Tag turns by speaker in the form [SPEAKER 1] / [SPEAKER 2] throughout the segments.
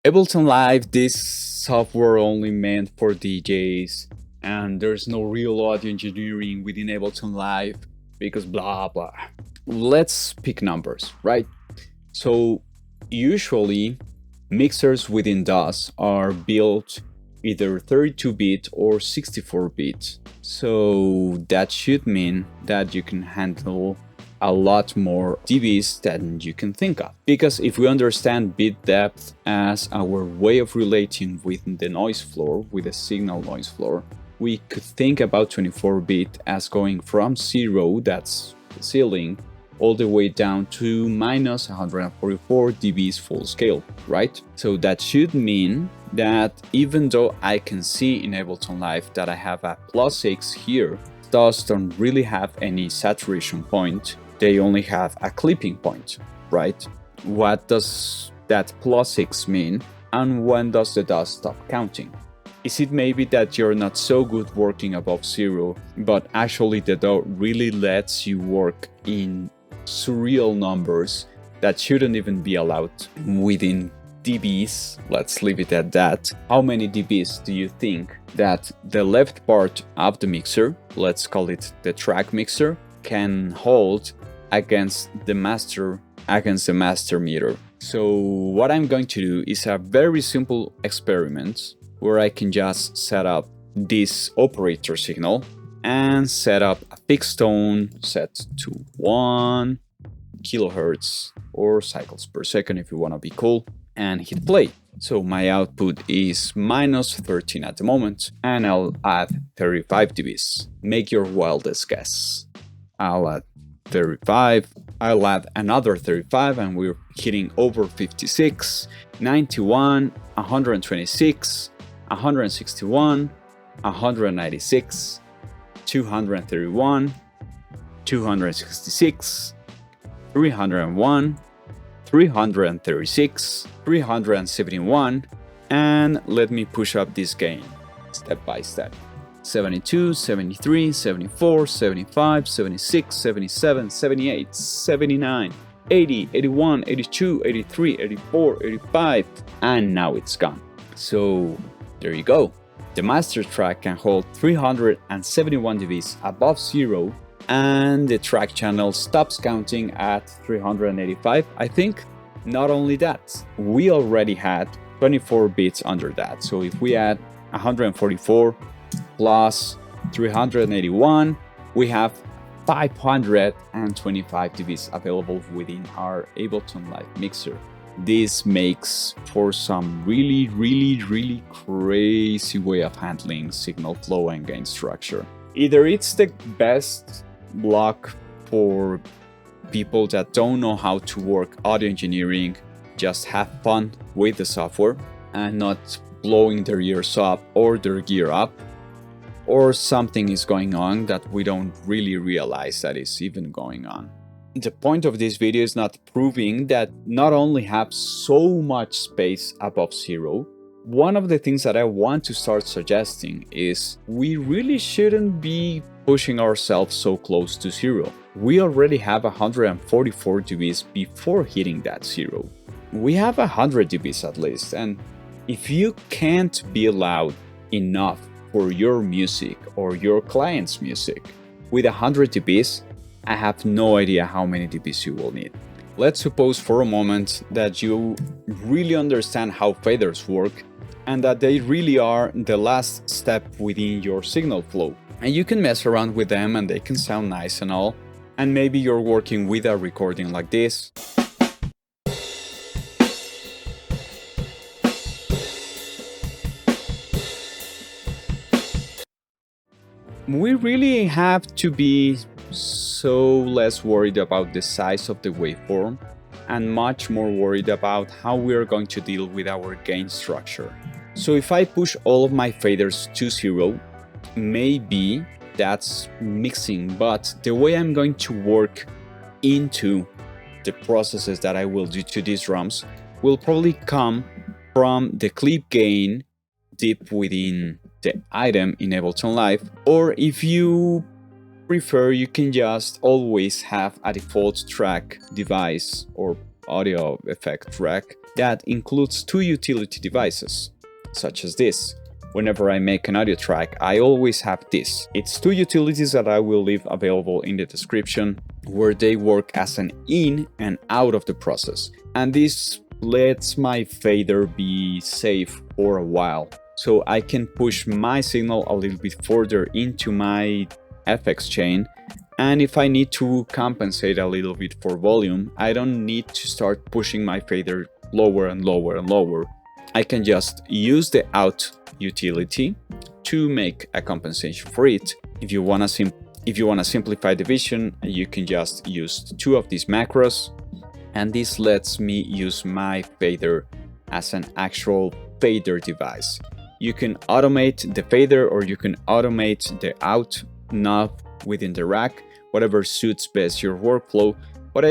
[SPEAKER 1] Ableton Live, this software only meant for DJs, and there's no real audio engineering within Ableton Live because blah blah. Let's pick numbers, right? So usually mixers within DAWs are built either 32-bit or 64-bit. So that should mean that you can handle a lot more dBs than you can think of. Because if we understand bit depth as our way of relating with the noise floor, with the signal noise floor, we could think about 24-bit as going from 0, that's the ceiling, all the way down to minus 144 dBs full scale, right? So that should mean that even though I can see in Ableton Live that I have a +6 here, DAWs don't really have any saturation point. They only have a clipping point, right? What does that +6 mean? And when does the DAW stop counting? Is it maybe that you're not so good working above 0, but actually the DAW really lets you work in surreal numbers that shouldn't even be allowed within dBs? Let's leave it at that. How many dBs do you think that the left part of the mixer, let's call it the track mixer, can hold against the master meter? So what I'm going to do is a very simple experiment where I can just set up this operator signal and set up a fixed tone set to 1 kilohertz or cycles per second if you want to be cool, and hit play. So my output is minus 13 at the moment, and I'll add 35 dBs. Make your wildest guess. I'll add 35, I'll add another 35, and we're hitting over 56, 91, 126, 161, 196, 231, 266, 301, 336, 371, and let me push up this gain step by step. 72, 73, 74, 75, 76, 77, 78, 79, 80, 81, 82, 83, 84, 85, and now it's gone. So there you go. The master track can hold 371 dBs above 0, and the track channel stops counting at 385, I think. Not only that, we already had 24 bits under that. So if we add 144 plus 381, we have 525 dBs available within our Ableton Live mixer. This makes for some really crazy way of handling signal flow and gain structure. Either it's the best block for people that don't know how to work audio engineering, just have fun with the software and not blowing their ears up or their gear up, or something is going on that we don't really realize that is even going on. The point of this video is not proving that not only have so much space above 0, one of the things that I want to start suggesting is we really shouldn't be pushing ourselves so close to 0. We already have 144 dBs before hitting that 0. We have 100 dBs at least, and if you can't be loud enough for your music or your client's music with 100 dBs, I have no idea how many dBs you will need. Let's suppose for a moment that you really understand how faders work and that they really are the last step within your signal flow. And you can mess around with them and they can sound nice and all. And maybe you're working with a recording like this. We really have to be so less worried about the size of the waveform and much more worried about how we are going to deal with our gain structure. So if I push all of my faders to 0, maybe that's mixing, but the way I'm going to work into the processes that I will do to these drums will probably come from the clip gain deep within the item in Ableton Live, or if you prefer, you can just always have a default track device or audio effect track that includes two utility devices, such as this. Whenever I make an audio track, I always have this. It's two utilities that I will leave available in the description, where they work as an in and out of the process. And this lets my fader be safe for a while, so I can push my signal a little bit further into my FX chain. And if I need to compensate a little bit for volume, I don't need to start pushing my fader lower and lower and lower. I can just use the out utility to make a compensation for it. If you want to simplify the vision, you can just use two of these macros, and this lets me use my fader as an actual fader device. You can automate the fader, or you can automate the out knob within the rack, whatever suits best your workflow. But I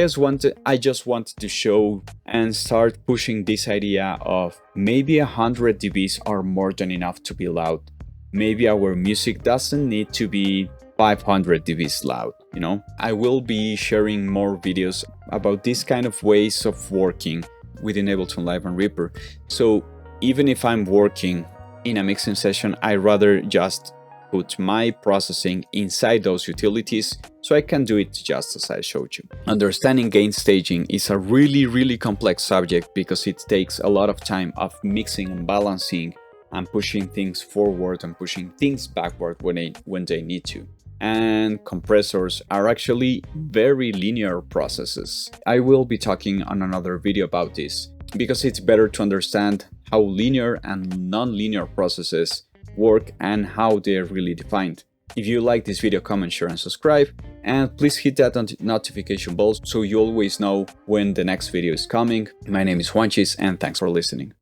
[SPEAKER 1] just wanted to show and start pushing this idea of maybe 100 dBs are more than enough to be loud. Maybe our music doesn't need to be 500 dBs loud, you know? I will be sharing more videos about this kind of ways of working within Ableton Live and Reaper. So even if I'm working in a mixing session, I rather just put my processing inside those utilities, so I can do it just as I showed you. Understanding gain staging is a really complex subject, because it takes a lot of time of mixing and balancing and pushing things forward and pushing things backward when they need to. And compressors are actually very linear processes. I will be talking on another video about this, because it's better to understand how linear and non-linear processes work and how they're really defined. If you like this video, comment, share and subscribe, and please hit that notification bell so you always know when the next video is coming. My name is Juanchis, and thanks for listening.